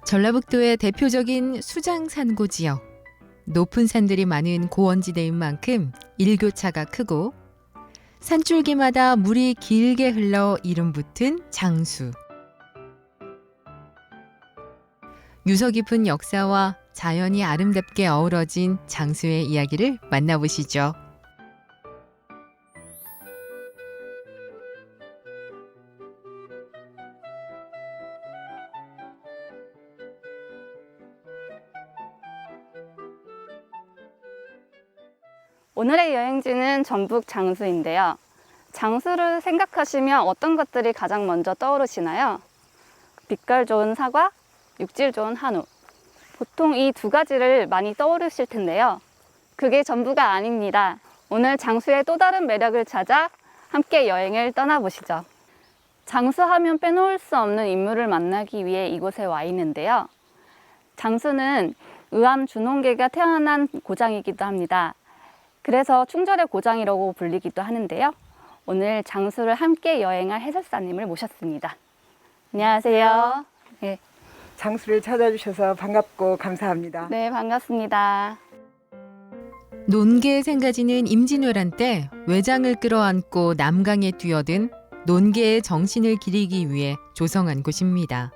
전라북도의 대표적인 수장산고 지역. 높은 산들이 많은 고원지대인 만큼 일교차가 크고 산줄기마다 물이 길게 흘러 이름 붙은 장수. 유서 깊은 역사와 자연이 아름답게 어우러진 장수의 이야기를 만나보시죠. 오늘의 여행지는 전북 장수인데요. 장수를 생각하시면 어떤 것들이 가장 먼저 떠오르시나요? 빛깔 좋은 사과, 육질 좋은 한우. 보통 이 두 가지를 많이 떠오르실 텐데요. 그게 전부가 아닙니다. 오늘 장수의 또 다른 매력을 찾아 함께 여행을 떠나보시죠. 장수하면 빼놓을 수 없는 인물을 만나기 위해 이곳에 와 있는데요. 장수는 의암 준홍계가 태어난 고장이기도 합니다. 그래서 충절의 고장이라고 불리기도 하는데요. 오늘 장수를 함께 여행할 해설사님을 모셨습니다. 안녕하세요. 네. 장수를 찾아주셔서 반갑고 감사합니다. 네, 반갑습니다. 논계의 생가지는 임진왜란 때 외장을 끌어안고 남강에 뛰어든 논계의 정신을 기리기 위해 조성한 곳입니다.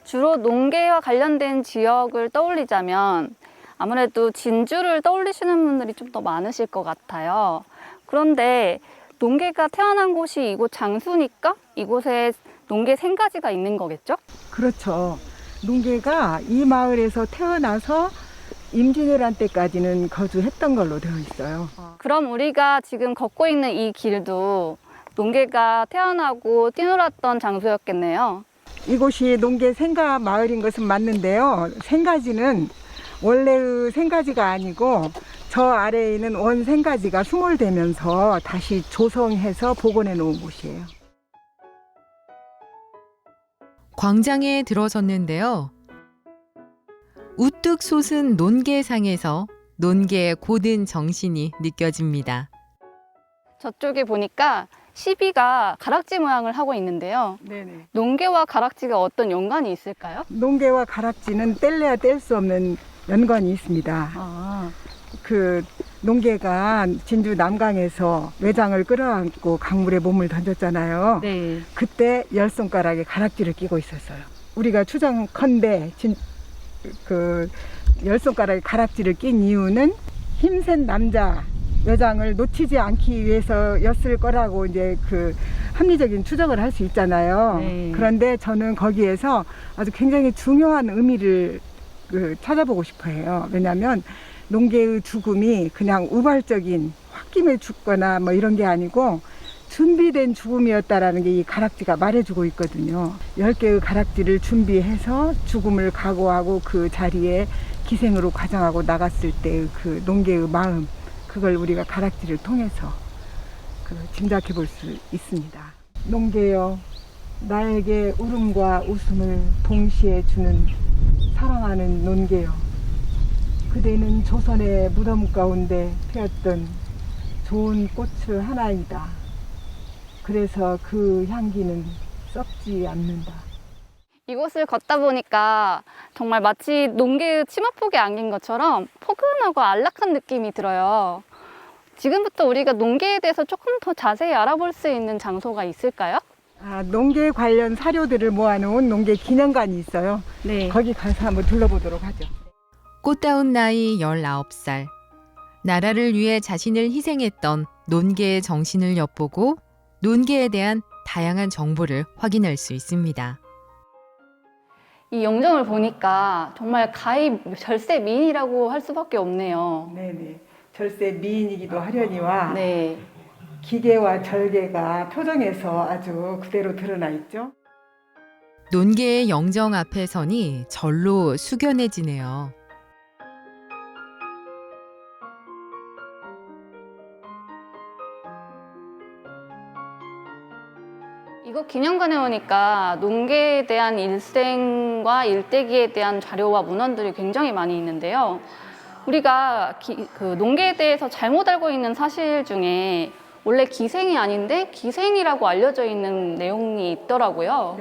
주로 농계와 관련된 지역을 떠올리자면 아무래도 진주를 떠올리시는 분들이 좀 더 많으실 것 같아요. 그런데 농계가 태어난 곳이 이곳 장수니까 이곳에 농계 생가지가 있는 거겠죠? 그렇죠. 농계가 이 마을에서 태어나서 임진왜란 때까지는 거주했던 걸로 되어 있어요. 그럼 우리가 지금 걷고 있는 이 길도 농계가 태어나고 뛰놀았던 장소였겠네요. 이곳이 농계 생가 마을인 것은 맞는데요. 생가지는 원래의 생가지가 아니고 저 아래에 있는 원 생가지가 수몰되면서 다시 조성해서 복원해 놓은 곳이에요. 광장에 들어섰는데요. 우뚝 솟은 논계상에서 논계의 고든 정신이 느껴집니다. 저쪽에 보니까 시비가 가락지 모양을 하고 있는데요. 네네. 농계와 가락지가 어떤 연관이 있을까요? 농계와 가락지는 뗄래야 뗄 수 없는 연관이 있습니다. 그 농계가 진주 남강에서 외장을 끌어안고 강물에 몸을 던졌잖아요. 네. 그때 열 손가락에 가락지를 끼고 있었어요. 우리가 추정컨대 열 손가락에 가락지를 낀 이유는 힘센 남자 외장을 놓치지 않기 위해서였을 거라고 이제 그 합리적인 추정을 할 수 있잖아요. 네. 그런데 저는 거기에서 아주 굉장히 중요한 의미를 찾아보고 싶어 해요. 왜냐하면 농계의 죽음이 그냥 우발적인 홧김에 죽거나 뭐 이런 게 아니고 준비된 죽음이었다라는 게 이 가락지가 말해주고 있거든요. 10개의 가락지를 준비해서 죽음을 각오하고 그 자리에 기생으로 가장하고 나갔을 때의 그 농계의 마음, 그걸 우리가 가락지를 통해서 짐작해 볼 수 있습니다. 농계여, 나에게 울음과 웃음을 동시에 주는 사랑하는 논계여, 그대는 조선의 무덤 가운데 피었던 좋은 꽃을 하나이다. 그래서 그 향기는 썩지 않는다. 이곳을 걷다 보니까 정말 마치 농계의 치마폭에 안긴 것처럼 포근하고 안락한 느낌이 들어요. 지금부터 우리가 농계에 대해서 조금 더 자세히 알아볼 수 있는 장소가 있을까요? 농계 관련 사료들을 모아놓은 농계 기념관이 있어요. 네. 거기 가서 한번 둘러보도록 하죠. 꽃다운 나이 19살. 나라를 위해 자신을 희생했던 논계의 정신을 엿보고 논계에 대한 다양한 정보를 확인할 수 있습니다. 이 영정을 보니까 정말 가히 절세 미인이라고 할 수밖에 없네요. 네네. 절세 미인이기도 하려니와 네. 기계와 절개가 표정에서 아주 그대로 드러나 있죠. 논계의 영정 앞에 서니 절로 숙연해지네요. 이곳 기념관에 오니까 농계에 대한 일생과 일대기에 대한 자료와 문헌들이 굉장히 많이 있는데요. 우리가 그 농계에 대해서 잘못 알고 있는 사실 중에 원래 기생이 아닌데 기생이라고 알려져 있는 내용이 있더라고요.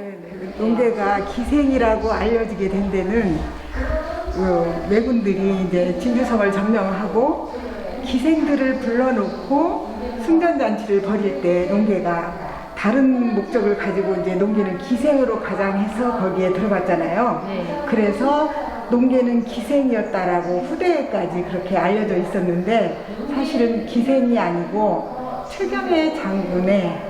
농계가 기생이라고 알려지게 된 데는 왜군들이 이제 진주성을 점령하고 기생들을 불러놓고 승전잔치를 벌일 때 농계가 다른 목적을 가지고 이제 농계는 기생으로 가장해서 거기에 들어갔잖아요. 네. 그래서 농계는 기생이었다라고 후대까지 그렇게 알려져 있었는데 사실은 기생이 아니고 최경혜 장군의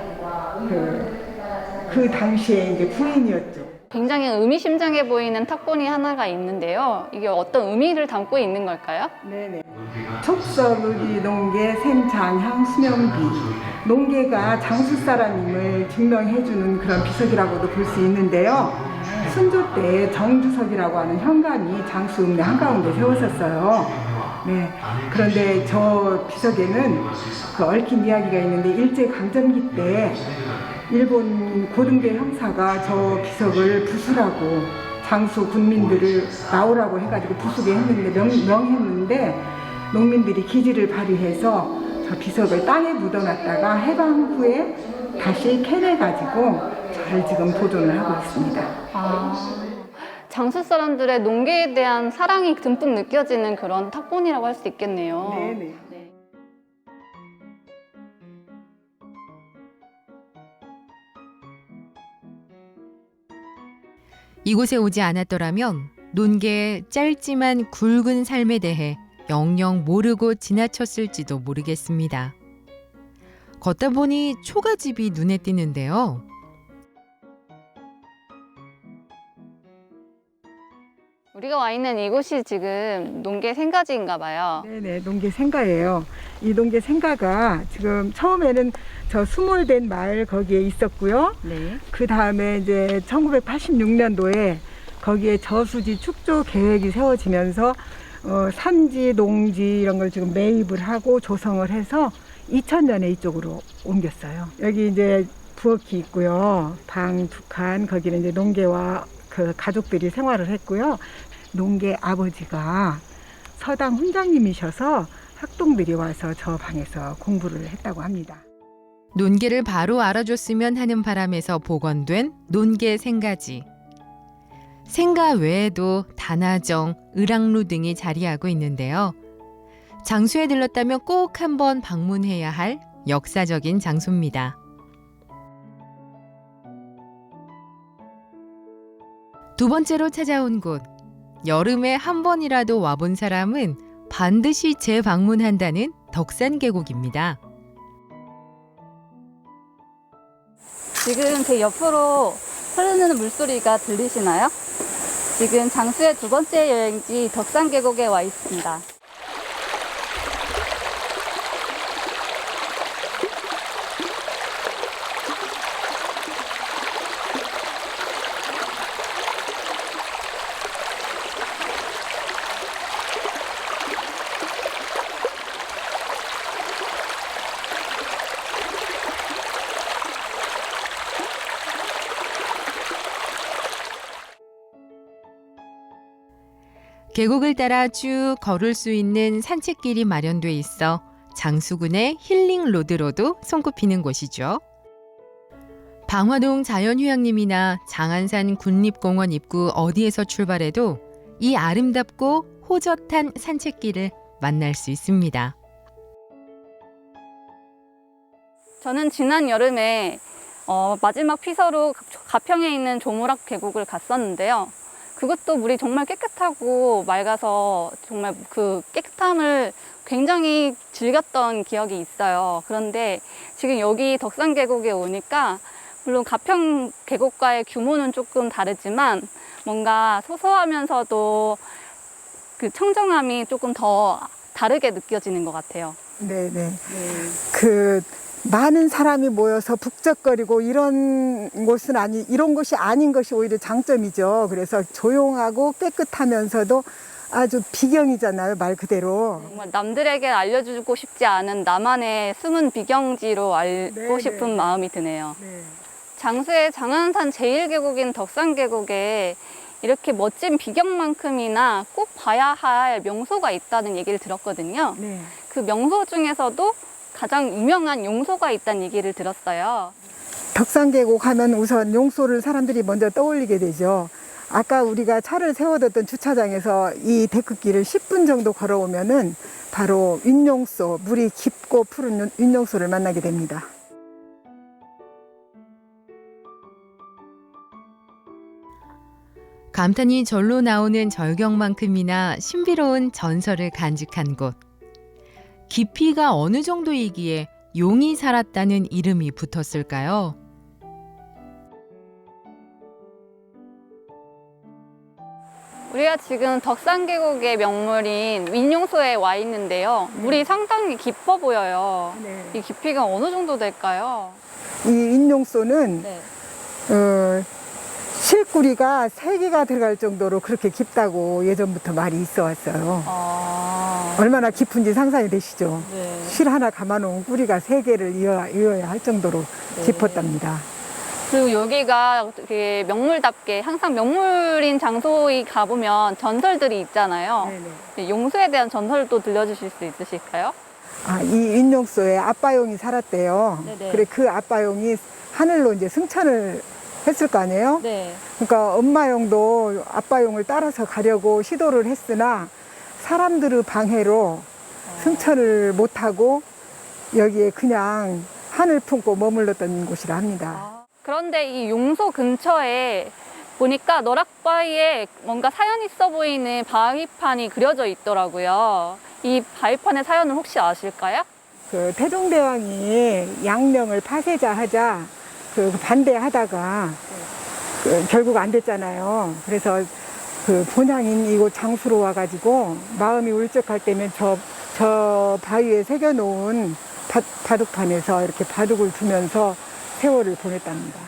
그 당시에 이제 부인이었죠. 굉장히 의미심장해 보이는 탁본이 하나가 있는데요. 이게 어떤 의미를 담고 있는 걸까요? 네네. 촉서의리 농계 생장향 수명비. 농계가 장수 사람임을 증명해주는 그런 비석이라고도 볼 수 있는데요. 순조 때 정주석이라고 하는 현감이 장수 읍내 한가운데 세웠었어요. 네. 그런데 저 비석에는 그 얽힌 이야기가 있는데 일제강점기 때 일본 고등대 형사가 저 비석을 부수라고 장수 군민들을 나오라고 해가지고 부수게 했는데 명했는데 농민들이 기지를 발휘해서 저 비석을 땅에 묻어놨다가 해방 후에 다시 캐내가지고 잘 지금 보존을 하고 있습니다. 장수 사람들의 농계에 대한 사랑이 듬뿍 느껴지는 그런 탁본이라고 할 수 있겠네요. 네네. 네. 이곳에 오지 않았더라면 논계의 짧지만 굵은 삶에 대해 영영 모르고 지나쳤을지도 모르겠습니다. 걷다 보니 초가집이 눈에 띄는데요. 우리가 와 있는 이곳이 지금 농계 생가지인가 봐요. 네네, 농계 생가예요. 이 농계 생가가 지금 처음에는 저 수몰된 마을 거기에 있었고요. 네. 그 다음에 이제 1986년도에 거기에 저수지 축조 계획이 세워지면서 산지, 농지 이런 걸 지금 매입을 하고 조성을 해서 2000년에 이쪽으로 옮겼어요. 여기 이제 부엌이 있고요. 방 2칸, 거기는 이제 농계와 그 가족들이 생활을 했고요. 농계 아버지가 서당 훈장님이셔서 학동들이 와서 저 방에서 공부를 했다고 합니다. 논계를 바로 알아줬으면 하는 바람에서 복원된 논계 생가지. 생가 외에도 단아정, 을왕루 등이 자리하고 있는데요. 장수에 들렀다면 꼭 한번 방문해야 할 역사적인 장소입니다. 두 번째로 찾아온 곳. 여름에 한 번이라도 와본 사람은 반드시 재방문한다는 덕산 계곡입니다. 지금 제 옆으로 흐르는 물소리가 들리시나요? 지금 장수의 두 번째 여행지 덕산 계곡에 와 있습니다. 계곡을 따라 쭉 걸을 수 있는 산책길이 마련돼 있어 장수군의 힐링 로드로도 손꼽히는 곳이죠. 방화동 자연휴양림이나 장안산 국립공원 입구 어디에서 출발해도 이 아름답고 호젓한 산책길을 만날 수 있습니다. 저는 지난 여름에 마지막 피서로 가평에 있는 조무락 계곡을 갔었는데요. 그것도 물이 정말 깨끗하고 맑아서 정말 그 깨끗함을 굉장히 즐겼던 기억이 있어요. 그런데 지금 여기 덕산 계곡에 오니까 물론 가평 계곡과의 규모는 조금 다르지만 뭔가 소소하면서도 그 청정함이 조금 더 다르게 느껴지는 것 같아요. 네네. 그 많은 사람이 모여서 북적거리고 이런 곳이 아닌 것이 오히려 장점이죠. 그래서 조용하고 깨끗하면서도 아주 비경이잖아요, 말 그대로. 정말 남들에게 알려주고 싶지 않은 나만의 숨은 비경지로 알고 네네. 싶은 마음이 드네요. 네. 장수의 장안산 제1계곡인 덕산계곡에 이렇게 멋진 비경만큼이나 꼭 봐야 할 명소가 있다는 얘기를 들었거든요. 네. 그 명소 중에서도 가장 유명한 용소가 있다는 얘기를 들었어요. 덕산계곡 하면 우선 용소를 사람들이 먼저 떠올리게 되죠. 아까 우리가 차를 세워뒀던 주차장에서 이 데크길을 10분 정도 걸어오면은 바로 윈용소, 물이 깊고 푸른 윈용소를 만나게 됩니다. 감탄이 절로 나오는 절경만큼이나 신비로운 전설을 간직한 곳. 깊이가 어느 정도이기에 용이 살았다는 이름이 붙었을까요? 우리가 지금 덕산계곡의 명물인 윈용소에 와 있는데요. 물이 상당히 깊어 보여요. 이 깊이가 어느 정도 될까요? 이 윈용소는 네. 실구리가 3개가 들어갈 정도로 그렇게 깊다고 예전부터 말이 있어 왔어요. 얼마나 깊은지 상상이 되시죠? 네. 실 하나 감아놓은 꾸리가 3개를 이어야 할 정도로 네. 깊었답니다. 그리고 여기가 되게 명물답게 항상 명물인 장소에 가보면 전설들이 있잖아요. 네네. 용소에 대한 전설도 들려주실 수 있으실까요? 이 윈용소에 아빠용이 살았대요. 네네. 그래 그 아빠용이 하늘로 이제 승천을 했을 거 아니에요? 네. 그러니까 엄마용도 아빠용을 따라서 가려고 시도를 했으나 사람들의 방해로 승천을 못하고 여기에 그냥 하늘 품고 머물렀던 곳이라 합니다. 그런데 이 용소 근처에 보니까 너락바위에 뭔가 사연 있어 보이는 바위판이 그려져 있더라고요. 이 바위판의 사연을 혹시 아실까요? 그 태종대왕이 양령을 파쇄자 하자 그 반대하다가 결국 안 됐잖아요. 그래서 그 본향인 이곳 장수로 와가지고 마음이 울적할 때면 저 바위에 새겨놓은 바둑판에서 이렇게 바둑을 두면서 세월을 보냈답니다.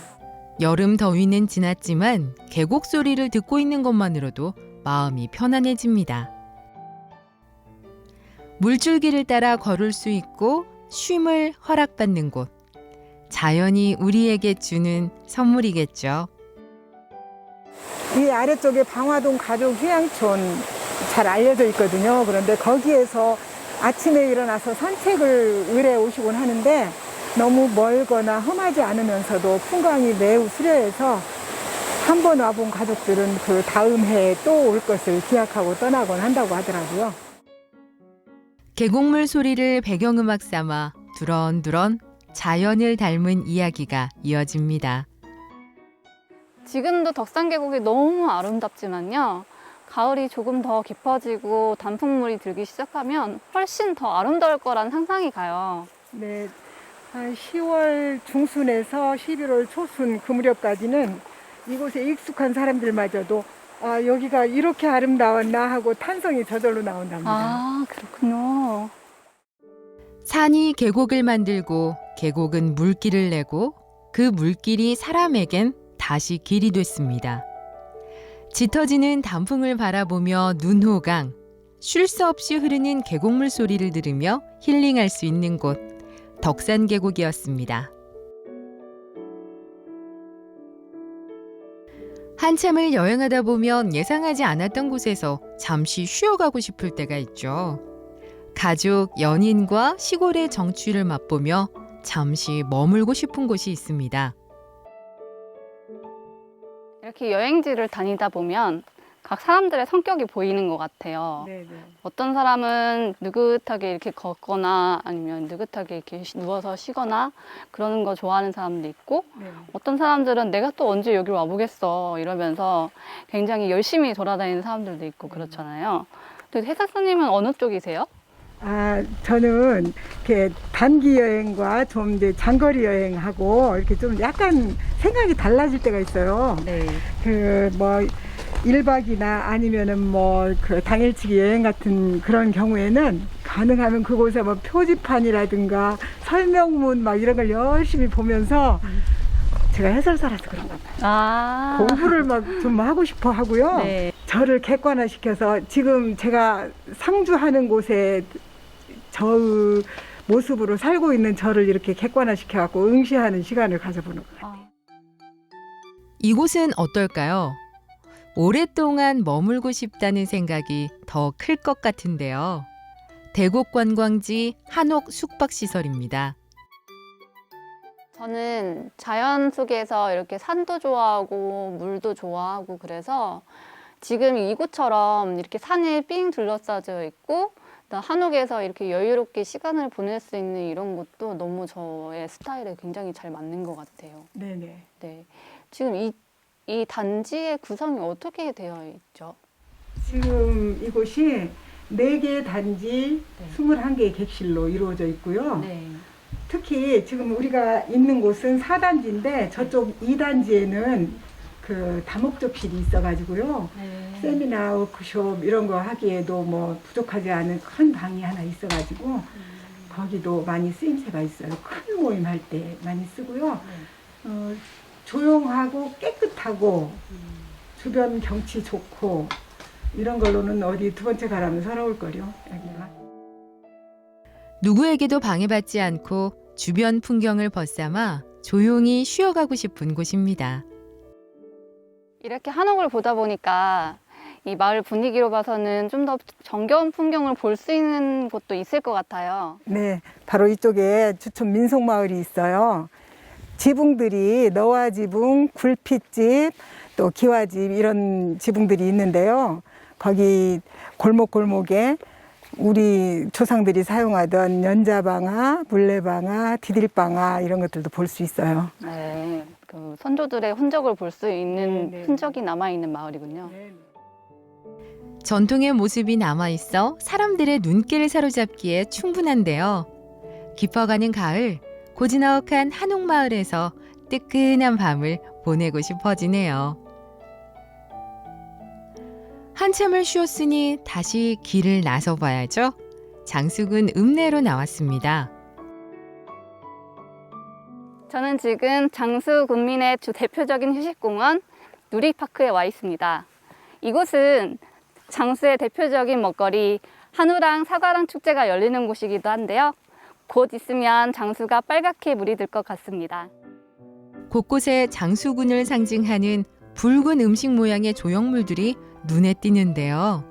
여름 더위는 지났지만 계곡 소리를 듣고 있는 것만으로도 마음이 편안해집니다. 물줄기를 따라 걸을 수 있고 쉼을 허락받는 곳. 자연이 우리에게 주는 선물이겠죠. 이 아래쪽에 방화동 가족 휴양촌 잘 알려져 있거든요. 그런데 거기에서 아침에 일어나서 산책을 의뢰 오시곤 하는데 너무 멀거나 험하지 않으면서도 풍광이 매우 수려해서 한 번 와본 가족들은 그 다음 해에 또 올 것을 기약하고 떠나곤 한다고 하더라고요. 계곡물 소리를 배경음악 삼아 두런두런 자연을 닮은 이야기가 이어집니다. 지금도 덕산계곡이 너무 아름답지만요. 가을이 조금 더 깊어지고 단풍물이 들기 시작하면 훨씬 더 아름다울 거란 상상이 가요. 네, 한 10월 중순에서 11월 초순 그 무렵까지는 이곳에 익숙한 사람들마저도 여기가 이렇게 아름다웠나 하고 탄성이 저절로 나온답니다. 아, 그렇군요. 산이 계곡을 만들고 계곡은 물길을 내고 그 물길이 사람에겐 다시 길이 됐습니다. 짙어지는 단풍을 바라보며 눈호강, 쉴 새 없이 흐르는 계곡물 소리를 들으며 힐링할 수 있는 곳, 덕산계곡이었습니다. 한참을 여행하다 보면 예상하지 않았던 곳에서 잠시 쉬어가고 싶을 때가 있죠. 가족, 연인과 시골의 정취를 맛보며 잠시 머물고 싶은 곳이 있습니다. 이렇게 여행지를 다니다 보면 각 사람들의 성격이 보이는 것 같아요. 네네. 어떤 사람은 느긋하게 이렇게 걷거나 아니면 느긋하게 이렇게 누워서 쉬거나 그러는 거 좋아하는 사람도 있고 네. 어떤 사람들은 내가 또 언제 여기로 와보겠어 이러면서 굉장히 열심히 돌아다니는 사람들도 있고 그렇잖아요. 근데 혜사스님은 어느 쪽이세요? 저는 이렇게 단기 여행과 좀 이제 장거리 여행하고 이렇게 좀 약간 생각이 달라질 때가 있어요. 네. 그 뭐 1박이나 아니면은 뭐 그 당일치기 여행 같은 그런 경우에는 가능하면 그곳에 뭐 표지판이라든가 설명문 막 이런 걸 열심히 보면서 제가 해설사라서 그런가 봐요. 공부를 막 좀 하고 싶어 하고요. 네. 저를 객관화시켜서 지금 제가 상주하는 곳에 저의 모습으로 살고 있는 저를 이렇게 객관화시켜갖고 응시하는 시간을 가져보는 거예요. 이곳은 어떨까요? 오랫동안 머물고 싶다는 생각이 더 클 것 같은데요. 대곡 관광지 한옥 숙박시설입니다. 저는 자연 속에서 이렇게 산도 좋아하고 물도 좋아하고 그래서 지금 이곳처럼 이렇게 산에 삥 둘러싸져 있고 한옥에서 이렇게 여유롭게 시간을 보낼 수 있는 이런 곳도 너무 저의 스타일에 굉장히 잘 맞는 것 같아요. 네네. 네. 지금 이 단지의 구성이 어떻게 되어 있죠? 지금 이곳이 4개 단지, 네. 21개의 객실로 이루어져 있고요. 네. 특히 지금 우리가 있는 곳은 4단지인데 저쪽 2단지에는 그 다목적실이 있어가지고요. 네. 세미나, 워크숍 이런 거 하기에도 뭐 부족하지 않은 큰 방이 하나 있어가지고 거기도 많이 쓰임새가 있어요. 큰 모임할 때 많이 쓰고요. 조용하고 깨끗하고 주변 경치 좋고 이런 걸로는 어디 두 번째 가라면 서러울 거요. 여기가. 누구에게도 방해받지 않고 주변 풍경을 벗삼아 조용히 쉬어가고 싶은 곳입니다. 이렇게 한옥을 보다 보니까 이 마을 분위기로 봐서는 좀 더 정겨운 풍경을 볼 수 있는 곳도 있을 것 같아요. 네, 바로 이쪽에 주촌 민속마을이 있어요. 지붕들이 너와 지붕, 굴핏집, 또 기와집 이런 지붕들이 있는데요. 거기 골목골목에 우리 조상들이 사용하던 연자방아, 물레방아, 디딜방아 이런 것들도 볼 수 있어요. 네. 그 선조들의 흔적을 볼 수 있는 네, 네. 흔적이 남아있는 마을이군요. 전통의 모습이 남아있어 사람들의 눈길을 사로잡기에 충분한데요. 깊어가는 가을, 고즈넉한 한옥마을에서 뜨끈한 밤을 보내고 싶어지네요. 한참을 쉬었으니 다시 길을 나서봐야죠. 장수군 읍내로 나왔습니다. 저는 지금 장수 군민의 대표적인 휴식공원 누리파크에 와 있습니다. 이곳은 장수의 대표적인 먹거리 한우랑 사과랑 축제가 열리는 곳이기도 한데요. 곧 있으면 장수가 빨갛게 물이 들 것 같습니다. 곳곳에 장수군을 상징하는 붉은 음식 모양의 조형물들이 눈에 띄는데요.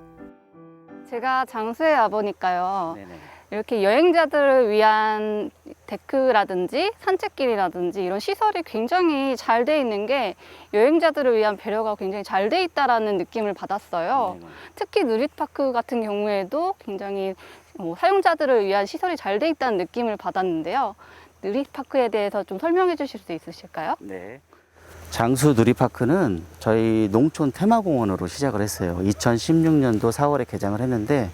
제가 장수에 와보니까요. 네네. 이렇게 여행자들을 위한 데크라든지 산책길이라든지 이런 시설이 굉장히 잘 돼 있는 게 여행자들을 위한 배려가 굉장히 잘 돼 있다라는 느낌을 받았어요. 네네. 특히 누리파크 같은 경우에도 굉장히 사용자들을 위한 시설이 잘 돼 있다는 느낌을 받았는데요. 누리파크에 대해서 좀 설명해 주실 수 있으실까요? 네. 장수 누리파크는 저희 농촌 테마공원으로 시작을 했어요. 2016년도 4월에 개장을 했는데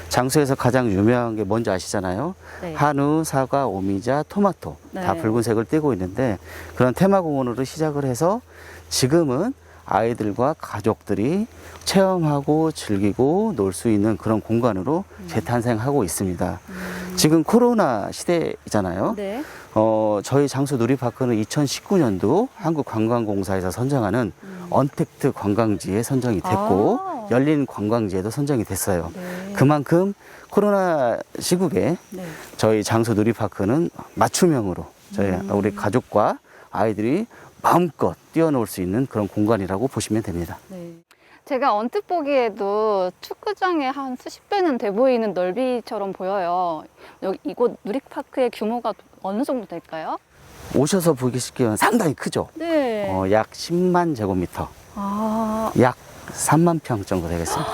장수에서 가장 유명한 게 뭔지 아시잖아요. 네. 한우, 사과, 오미자, 토마토 다 네. 붉은색을 띠고 있는데 그런 테마공원으로 시작을 해서 지금은 아이들과 가족들이 체험하고 즐기고 놀 수 있는 그런 공간으로 재탄생하고 있습니다. 지금 코로나 시대잖아요. 네. 저희 장수 누리파크는 2019년도 한국관광공사에서 선정하는 언택트 관광지에 선정이 됐고 아. 열린 관광지에도 선정이 됐어요. 네. 그만큼 코로나 시국에 네. 저희 장수 누리파크는 맞춤형으로 저희 우리 가족과 아이들이 마음껏 뛰어놀 수 있는 그런 공간이라고 보시면 됩니다. 네. 제가 언뜻 보기에도 축구장의 한 수십 배는 돼 보이는 넓이처럼 보여요. 여기 이곳 누리파크의 규모가 어느 정도 될까요? 오셔서 보시기엔 상당히 크죠. 네. 약 10만 제곱미터, 아, 약 3만 평 정도 되겠습니다.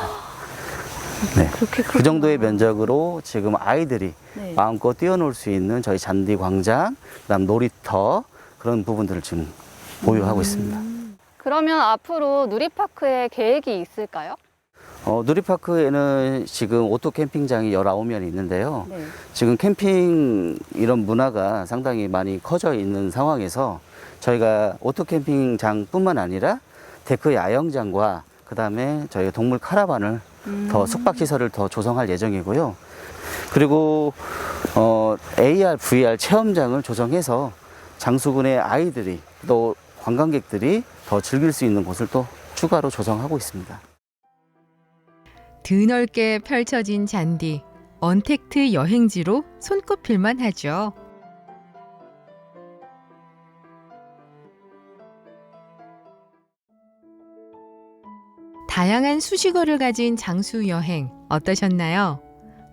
네. 그렇게 그 정도의 면적으로 지금 아이들이 네. 마음껏 뛰어놀 수 있는 저희 잔디 광장, 그다음 놀이터 그런 부분들을 지금 보유하고 있습니다. 그러면 앞으로 누리파크에 계획이 있을까요? 누리파크에는 지금 오토 캠핑장이 19면이 있는데요. 네. 지금 캠핑 이런 문화가 상당히 많이 커져 있는 상황에서 저희가 오토 캠핑장뿐만 아니라 데크 야영장과 그다음에 저희가 동물 카라반을 더 숙박시설을 더 조성할 예정이고요. 그리고 AR, VR 체험장을 조성해서 장수군의 아이들이 또 관광객들이 더 즐길 수 있는 곳을 또 추가로 조성하고 있습니다. 드넓게 펼쳐진 잔디, 언택트 여행지로 손꼽힐만 하죠. 다양한 수식어를 가진 장수 여행 어떠셨나요?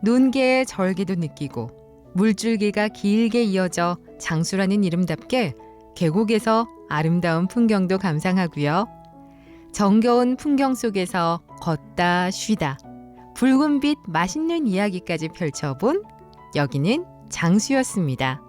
논개의 절기도 느끼고 물줄기가 길게 이어져 장수라는 이름답게 계곡에서 아름다운 풍경도 감상하고요. 정겨운 풍경 속에서 걷다 쉬다 붉은빛 맛있는 이야기까지 펼쳐본 여기는 장수였습니다.